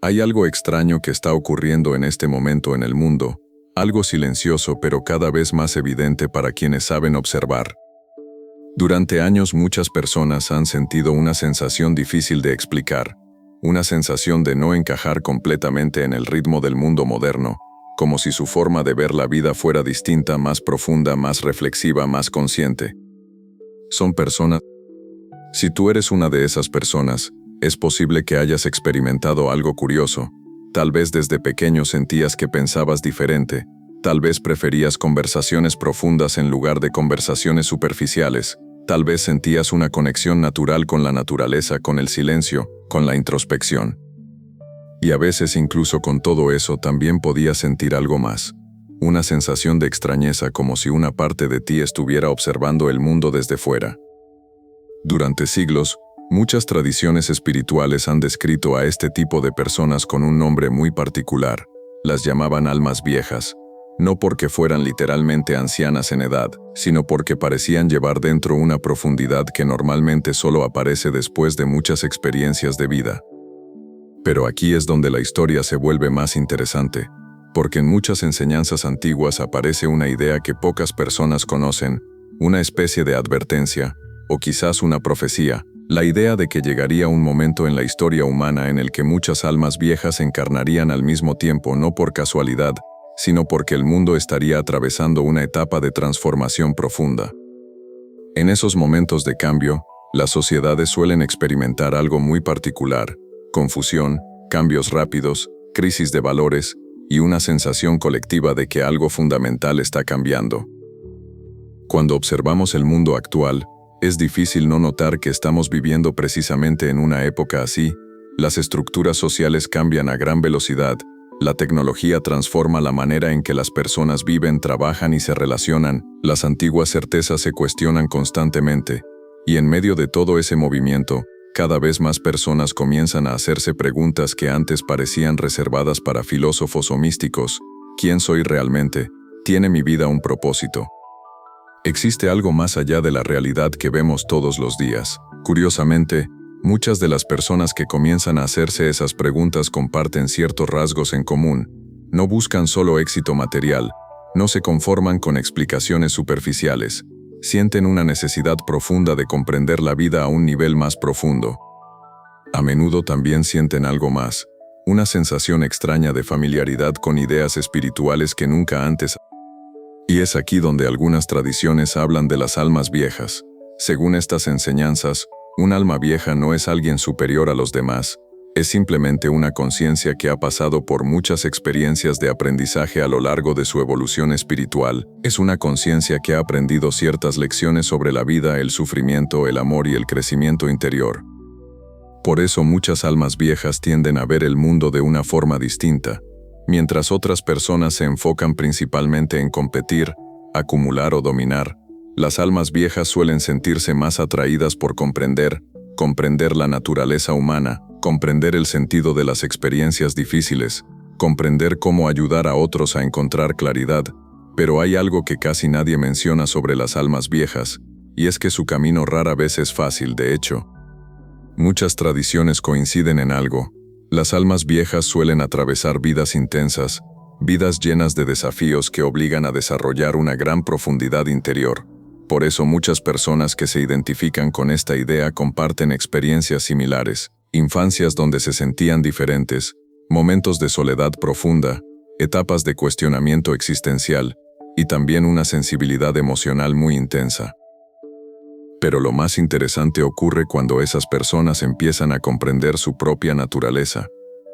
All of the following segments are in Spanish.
Hay algo extraño que está ocurriendo en este momento en el mundo, algo silencioso pero cada vez más evidente para quienes saben observar. Durante años muchas personas han sentido una sensación difícil de explicar, una sensación de no encajar completamente en el ritmo del mundo moderno, como si su forma de ver la vida fuera distinta, más profunda, más reflexiva, más consciente. Son personas. Si tú eres una de esas personas, es posible que hayas experimentado algo curioso. Tal vez desde pequeño sentías que pensabas diferente, tal vez preferías conversaciones profundas en lugar de conversaciones superficiales, tal vez sentías una conexión natural con la naturaleza, con el silencio, con la introspección. Y a veces incluso con todo eso también podías sentir algo más, una sensación de extrañeza como si una parte de ti estuviera observando el mundo desde fuera. Durante siglos, muchas tradiciones espirituales han descrito a este tipo de personas con un nombre muy particular. Las llamaban almas viejas, no porque fueran literalmente ancianas en edad, sino porque parecían llevar dentro una profundidad que normalmente solo aparece después de muchas experiencias de vida. Pero aquí es donde la historia se vuelve más interesante, porque en muchas enseñanzas antiguas aparece una idea que pocas personas conocen, una especie de advertencia, o quizás una profecía, la idea de que llegaría un momento en la historia humana en el que muchas almas viejas encarnarían al mismo tiempo no por casualidad, sino porque el mundo estaría atravesando una etapa de transformación profunda. En esos momentos de cambio, las sociedades suelen experimentar algo muy particular: confusión, cambios rápidos, crisis de valores y una sensación colectiva de que algo fundamental está cambiando. Cuando observamos el mundo actual, es difícil no notar que estamos viviendo precisamente en una época así. Las estructuras sociales cambian a gran velocidad, la tecnología transforma la manera en que las personas viven, trabajan y se relacionan, las antiguas certezas se cuestionan constantemente, y en medio de todo ese movimiento, cada vez más personas comienzan a hacerse preguntas que antes parecían reservadas para filósofos o místicos. ¿Quién soy realmente? ¿Tiene mi vida un propósito? Existe algo más allá de la realidad que vemos todos los días. Curiosamente, muchas de las personas que comienzan a hacerse esas preguntas comparten ciertos rasgos en común. No buscan solo éxito material, no se conforman con explicaciones superficiales, sienten una necesidad profunda de comprender la vida a un nivel más profundo. A menudo también sienten algo más, una sensación extraña de familiaridad con ideas espirituales que nunca antes. Y es aquí donde algunas tradiciones hablan de las almas viejas. Según estas enseñanzas, un alma vieja no es alguien superior a los demás, es simplemente una conciencia que ha pasado por muchas experiencias de aprendizaje a lo largo de su evolución espiritual. Es una conciencia que ha aprendido ciertas lecciones sobre la vida, el sufrimiento, el amor y el crecimiento interior. Por eso muchas almas viejas tienden a ver el mundo de una forma distinta, mientras otras personas se enfocan principalmente en competir, acumular o dominar. Las almas viejas suelen sentirse más atraídas por comprender la naturaleza humana, comprender el sentido de las experiencias difíciles, comprender cómo ayudar a otros a encontrar claridad. Pero hay algo que casi nadie menciona sobre las almas viejas, y es que su camino rara vez es fácil. De hecho, muchas tradiciones coinciden en algo. Las almas viejas suelen atravesar vidas intensas, vidas llenas de desafíos que obligan a desarrollar una gran profundidad interior. Por eso muchas personas que se identifican con esta idea comparten experiencias similares, infancias donde se sentían diferentes, momentos de soledad profunda, etapas de cuestionamiento existencial, y también una sensibilidad emocional muy intensa. Pero lo más interesante ocurre cuando esas personas empiezan a comprender su propia naturaleza,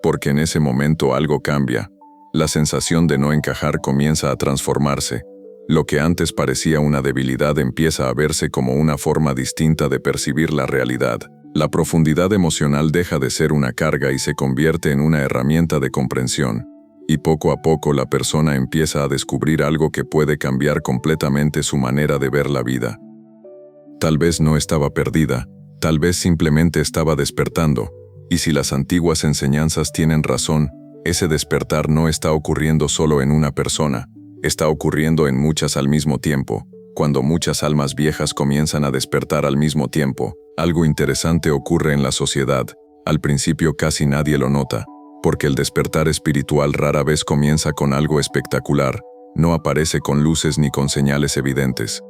porque en ese momento algo cambia. La sensación de no encajar comienza a transformarse. Lo que antes parecía una debilidad empieza a verse como una forma distinta de percibir la realidad. La profundidad emocional deja de ser una carga y se convierte en una herramienta de comprensión. Y poco a poco la persona empieza a descubrir algo que puede cambiar completamente su manera de ver la vida. Tal vez no estaba perdida, tal vez simplemente estaba despertando, y si las antiguas enseñanzas tienen razón, ese despertar no está ocurriendo solo en una persona, está ocurriendo en muchas al mismo tiempo. Cuando muchas almas viejas comienzan a despertar al mismo tiempo, algo interesante ocurre en la sociedad. Al principio casi nadie lo nota, Porque el despertar espiritual rara vez comienza con algo espectacular, no aparece con luces ni con señales evidentes.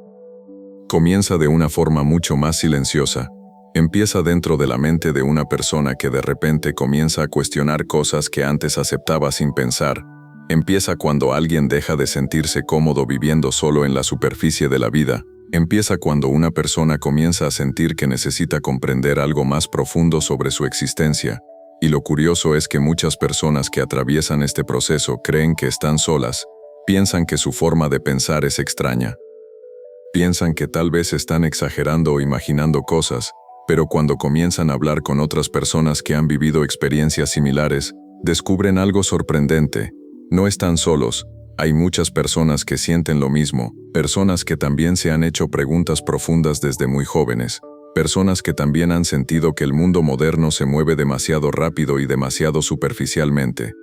Comienza de una forma mucho más silenciosa. Empieza dentro de la mente de una persona que de repente comienza a cuestionar cosas que antes aceptaba sin pensar. Empieza cuando alguien deja de sentirse cómodo viviendo solo en la superficie de la vida. Empieza cuando una persona comienza a sentir que necesita comprender algo más profundo sobre su existencia. Y lo curioso es que muchas personas que atraviesan este proceso creen que están solas, piensan que su forma de pensar es extraña. Piensan que tal vez están exagerando o imaginando cosas, pero cuando comienzan a hablar con otras personas que han vivido experiencias similares, descubren algo sorprendente. No están solos, hay muchas personas que sienten lo mismo, personas que también se han hecho preguntas profundas desde muy jóvenes, personas que también han sentido que el mundo moderno se mueve demasiado rápido y demasiado superficialmente.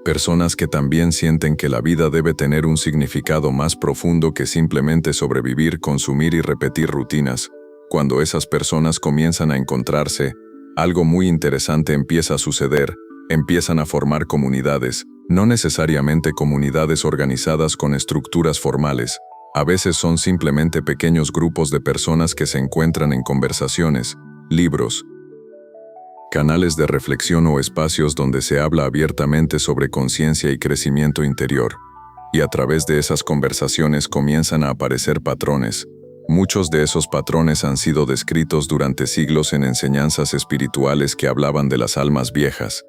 Personas que también sienten que la vida debe tener un significado más profundo que simplemente sobrevivir, consumir y repetir rutinas. Cuando esas personas comienzan a encontrarse, algo muy interesante empieza a suceder, empiezan a formar comunidades, no necesariamente comunidades organizadas con estructuras formales, a veces son simplemente pequeños grupos de personas que se encuentran en conversaciones, libros, canales de reflexión o espacios donde se habla abiertamente sobre conciencia y crecimiento interior. Y a través de esas conversaciones comienzan a aparecer patrones. Muchos de esos patrones han sido descritos durante siglos en enseñanzas espirituales que hablaban de las almas viejas.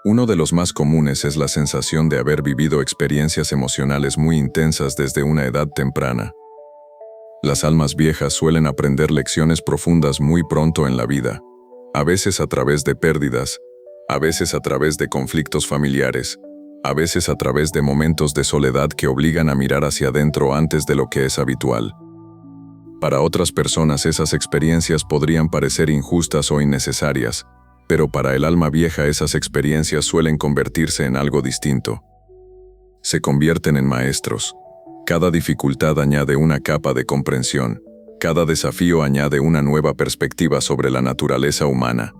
Uno de los más comunes es la sensación de haber vivido experiencias emocionales muy intensas desde una edad temprana. Las almas viejas suelen aprender lecciones profundas muy pronto en la vida, a veces a través de pérdidas, a veces a través de conflictos familiares, a veces a través de momentos de soledad que obligan a mirar hacia adentro antes de lo que es habitual. Para otras personas esas experiencias podrían parecer injustas o innecesarias, pero para el alma vieja esas experiencias suelen convertirse en algo distinto. Se convierten en maestros. Cada dificultad añade una capa de comprensión. Cada desafío añade una nueva perspectiva sobre la naturaleza humana.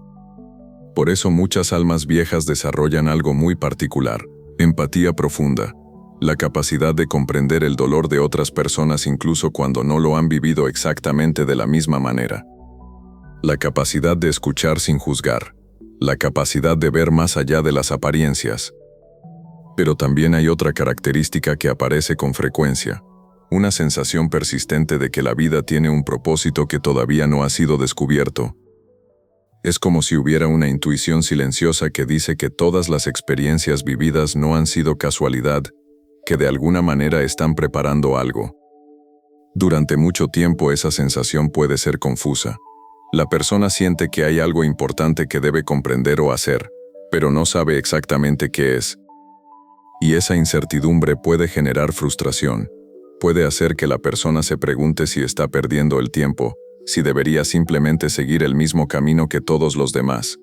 Por eso muchas almas viejas desarrollan algo muy particular: empatía profunda. La capacidad de comprender el dolor de otras personas incluso cuando no lo han vivido exactamente de la misma manera. La capacidad de escuchar sin juzgar. La capacidad de ver más allá de las apariencias. Pero también hay otra característica que aparece con frecuencia: una sensación persistente de que la vida tiene un propósito que todavía no ha sido descubierto. Es como si hubiera una intuición silenciosa que dice que todas las experiencias vividas no han sido casualidad, que de alguna manera están preparando algo. Durante mucho tiempo esa sensación puede ser confusa. La persona siente que hay algo importante que debe comprender o hacer, pero no sabe exactamente qué es. Y esa incertidumbre puede generar frustración. Puede hacer que la persona se pregunte si está perdiendo el tiempo, si debería simplemente seguir el mismo camino que todos los demás.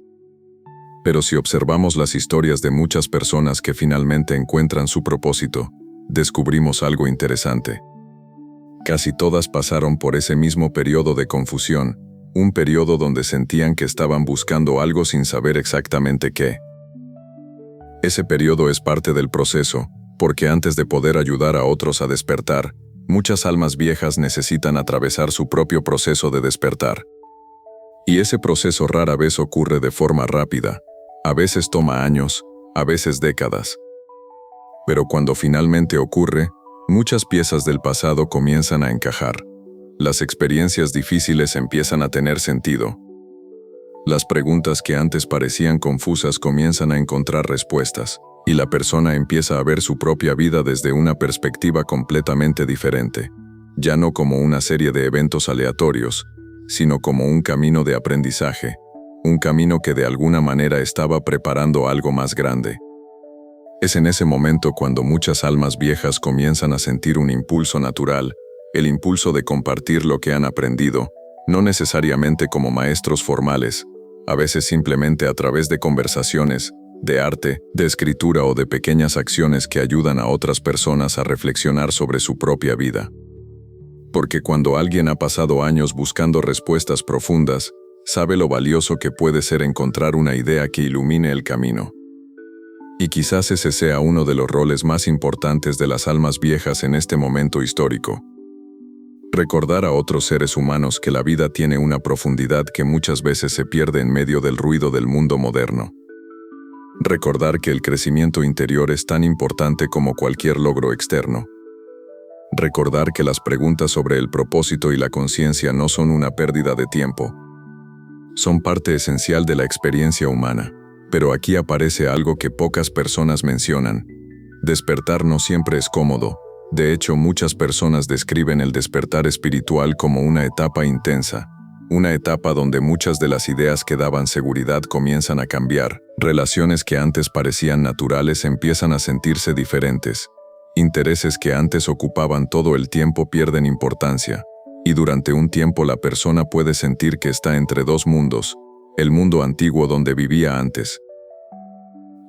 Pero si observamos las historias de muchas personas que finalmente encuentran su propósito, descubrimos algo interesante. Casi todas pasaron por ese mismo periodo de confusión, un periodo donde sentían que estaban buscando algo sin saber exactamente qué. Ese periodo es parte del proceso, porque antes de poder ayudar a otros a despertar, muchas almas viejas necesitan atravesar su propio proceso de despertar. Y ese proceso rara vez ocurre de forma rápida, a veces toma años, a veces décadas. Pero cuando finalmente ocurre, muchas piezas del pasado comienzan a encajar. Las experiencias difíciles empiezan a tener sentido. Las preguntas que antes parecían confusas comienzan a encontrar respuestas, y la persona empieza a ver su propia vida desde una perspectiva completamente diferente, ya no como una serie de eventos aleatorios, sino como un camino de aprendizaje, un camino que de alguna manera estaba preparando algo más grande. Es en ese momento cuando muchas almas viejas comienzan a sentir un impulso natural, el impulso de compartir lo que han aprendido, no necesariamente como maestros formales, a veces simplemente a través de conversaciones, de arte, de escritura o de pequeñas acciones que ayudan a otras personas a reflexionar sobre su propia vida. Porque cuando alguien ha pasado años buscando respuestas profundas, sabe lo valioso que puede ser encontrar una idea que ilumine el camino. Y quizás ese sea uno de los roles más importantes de las almas viejas en este momento histórico. Recordar a otros seres humanos que la vida tiene una profundidad que muchas veces se pierde en medio del ruido del mundo moderno. Recordar que el crecimiento interior es tan importante como cualquier logro externo. Recordar que las preguntas sobre el propósito y la conciencia no son una pérdida de tiempo. Son parte esencial de la experiencia humana. Pero aquí aparece algo que pocas personas mencionan. Despertar no siempre es cómodo. De hecho, muchas personas describen el despertar espiritual como una etapa intensa. Una etapa donde muchas de las ideas que daban seguridad comienzan a cambiar. Relaciones que antes parecían naturales empiezan a sentirse diferentes. Intereses que antes ocupaban todo el tiempo pierden importancia. Y durante un tiempo la persona puede sentir que está entre dos mundos. El mundo antiguo donde vivía antes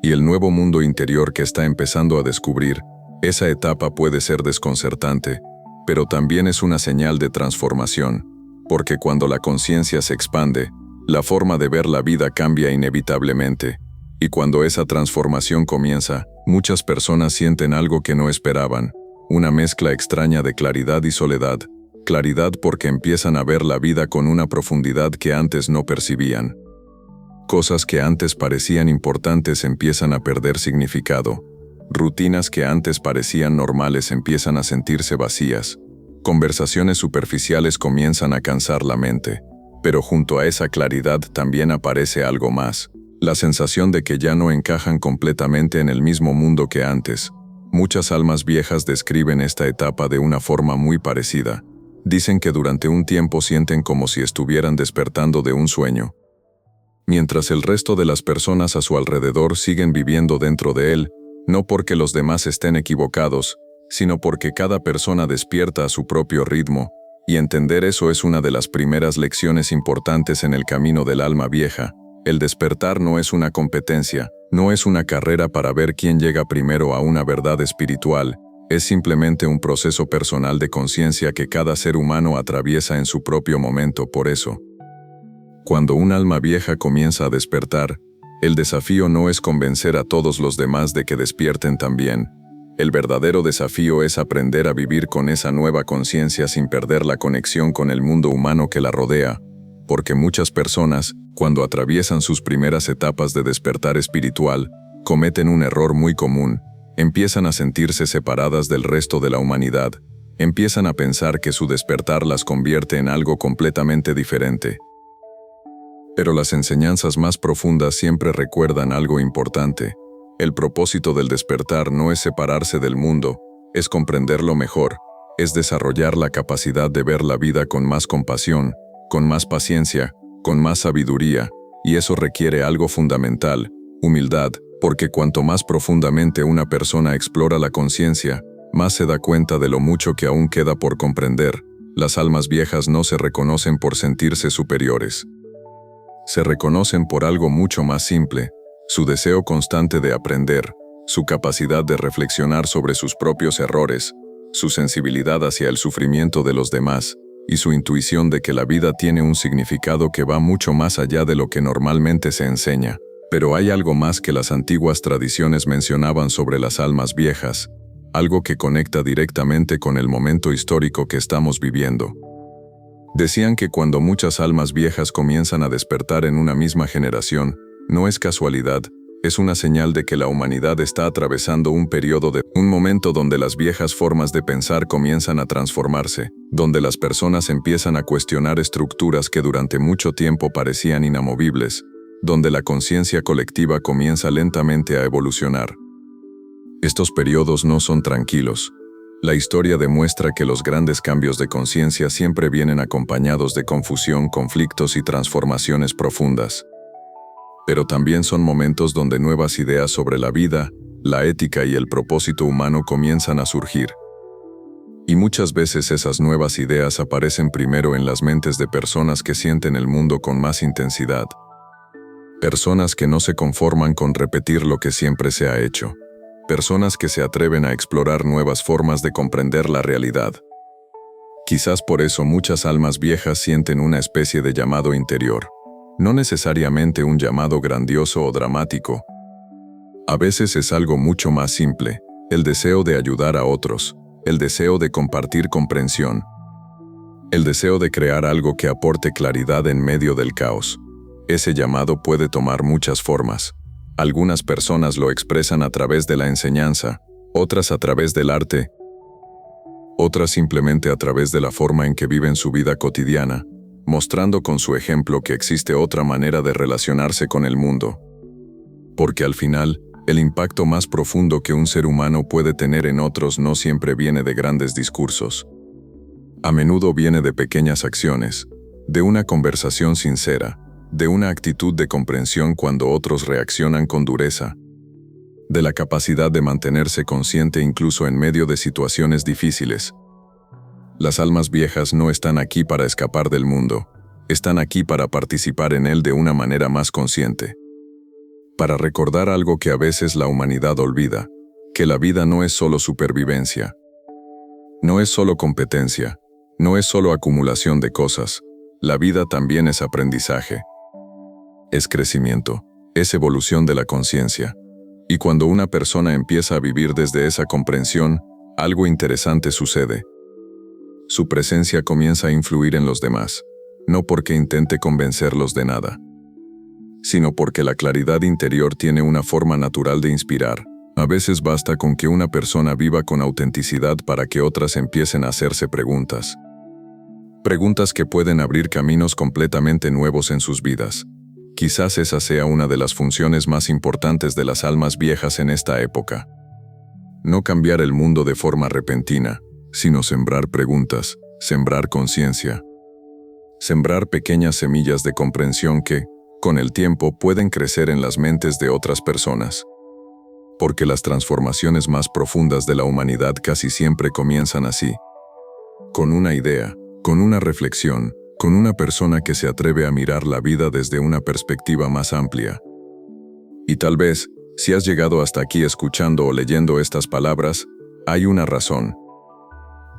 y el nuevo mundo interior que está empezando a descubrir. Esa etapa puede ser desconcertante, pero también es una señal de transformación, porque cuando la conciencia se expande, la forma de ver la vida cambia inevitablemente, y cuando esa transformación comienza, muchas personas sienten algo que no esperaban, una mezcla extraña de claridad y soledad. Claridad porque empiezan a ver la vida con una profundidad que antes no percibían. Cosas que antes parecían importantes empiezan a perder significado. Rutinas que antes parecían normales empiezan a sentirse vacías. Conversaciones superficiales comienzan a cansar la mente. Pero junto a esa claridad también aparece algo más. La sensación de que ya no encajan completamente en el mismo mundo que antes. Muchas almas viejas describen esta etapa de una forma muy parecida. Dicen que durante un tiempo sienten como si estuvieran despertando de un sueño, mientras el resto de las personas a su alrededor siguen viviendo dentro de él, no porque los demás estén equivocados, sino porque cada persona despierta a su propio ritmo, y entender eso es una de las primeras lecciones importantes en el camino del alma vieja. El despertar no es una competencia, no es una carrera para ver quién llega primero a una verdad espiritual. Es simplemente un proceso personal de conciencia que cada ser humano atraviesa en su propio momento. Por eso, cuando un alma vieja comienza a despertar, el desafío no es convencer a todos los demás de que despierten también. El verdadero desafío es aprender a vivir con esa nueva conciencia sin perder la conexión con el mundo humano que la rodea, porque muchas personas, cuando atraviesan sus primeras etapas de despertar espiritual, cometen un error muy común. Empiezan a sentirse separadas del resto de la humanidad. Empiezan a pensar que su despertar las convierte en algo completamente diferente. Pero las enseñanzas más profundas siempre recuerdan algo importante. El propósito del despertar no es separarse del mundo, es comprenderlo mejor, es desarrollar la capacidad de ver la vida con más compasión, con más paciencia, con más sabiduría, y eso requiere algo fundamental, humildad. Porque cuanto más profundamente una persona explora la conciencia, más se da cuenta de lo mucho que aún queda por comprender. Las almas viejas no se reconocen por sentirse superiores. Se reconocen por algo mucho más simple, su deseo constante de aprender, su capacidad de reflexionar sobre sus propios errores, su sensibilidad hacia el sufrimiento de los demás, y su intuición de que la vida tiene un significado que va mucho más allá de lo que normalmente se enseña. Pero hay algo más que las antiguas tradiciones mencionaban sobre las almas viejas, algo que conecta directamente con el momento histórico que estamos viviendo. Decían que cuando muchas almas viejas comienzan a despertar en una misma generación, no es casualidad, es una señal de que la humanidad está atravesando un momento donde las viejas formas de pensar comienzan a transformarse, donde las personas empiezan a cuestionar estructuras que durante mucho tiempo parecían inamovibles, donde la conciencia colectiva comienza lentamente a evolucionar. Estos periodos no son tranquilos. La historia demuestra que los grandes cambios de conciencia siempre vienen acompañados de confusión, conflictos y transformaciones profundas. Pero también son momentos donde nuevas ideas sobre la vida, la ética y el propósito humano comienzan a surgir. Y muchas veces esas nuevas ideas aparecen primero en las mentes de personas que sienten el mundo con más intensidad. Personas que no se conforman con repetir lo que siempre se ha hecho. Personas que se atreven a explorar nuevas formas de comprender la realidad. Quizás por eso muchas almas viejas sienten una especie de llamado interior. No necesariamente un llamado grandioso o dramático. A veces es algo mucho más simple, el deseo de ayudar a otros, el deseo de compartir comprensión, el deseo de crear algo que aporte claridad en medio del caos. Ese llamado puede tomar muchas formas. Algunas personas lo expresan a través de la enseñanza, otras a través del arte, otras simplemente a través de la forma en que viven su vida cotidiana, mostrando con su ejemplo que existe otra manera de relacionarse con el mundo. Porque al final, el impacto más profundo que un ser humano puede tener en otros no siempre viene de grandes discursos. A menudo viene de pequeñas acciones, de una conversación sincera, de una actitud de comprensión cuando otros reaccionan con dureza, de la capacidad de mantenerse consciente incluso en medio de situaciones difíciles. Las almas viejas no están aquí para escapar del mundo, están aquí para participar en él de una manera más consciente. Para recordar algo que a veces la humanidad olvida, que la vida no es solo supervivencia, no es solo competencia, no es solo acumulación de cosas, la vida también es aprendizaje. Es crecimiento, es evolución de la conciencia. Y cuando una persona empieza a vivir desde esa comprensión, algo interesante sucede. Su presencia comienza a influir en los demás, no porque intente convencerlos de nada, sino porque la claridad interior tiene una forma natural de inspirar. A veces basta con que una persona viva con autenticidad para que otras empiecen a hacerse preguntas. Preguntas que pueden abrir caminos completamente nuevos en sus vidas. Quizás esa sea una de las funciones más importantes de las almas viejas en esta época. No cambiar el mundo de forma repentina, sino sembrar preguntas, sembrar conciencia. Sembrar pequeñas semillas de comprensión que, con el tiempo, pueden crecer en las mentes de otras personas. Porque las transformaciones más profundas de la humanidad casi siempre comienzan así. Con una idea, con una reflexión, con una persona que se atreve a mirar la vida desde una perspectiva más amplia. Y tal vez, si has llegado hasta aquí escuchando o leyendo estas palabras, hay una razón.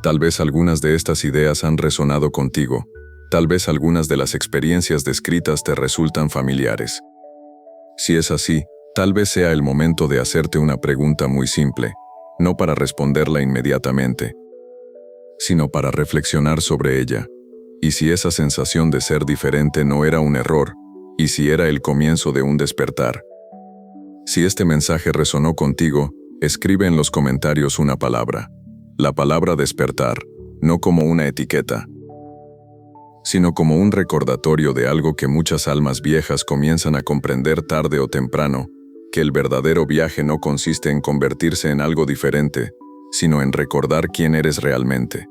Tal vez algunas de estas ideas han resonado contigo, tal vez algunas de las experiencias descritas te resultan familiares. Si es así, tal vez sea el momento de hacerte una pregunta muy simple, no para responderla inmediatamente, sino para reflexionar sobre ella. ¿Y si esa sensación de ser diferente no era un error? ¿Y si era el comienzo de un despertar? Si este mensaje resonó contigo, escribe en los comentarios una palabra. La palabra despertar, no como una etiqueta, sino como un recordatorio de algo que muchas almas viejas comienzan a comprender tarde o temprano, que el verdadero viaje no consiste en convertirse en algo diferente, sino en recordar quién eres realmente.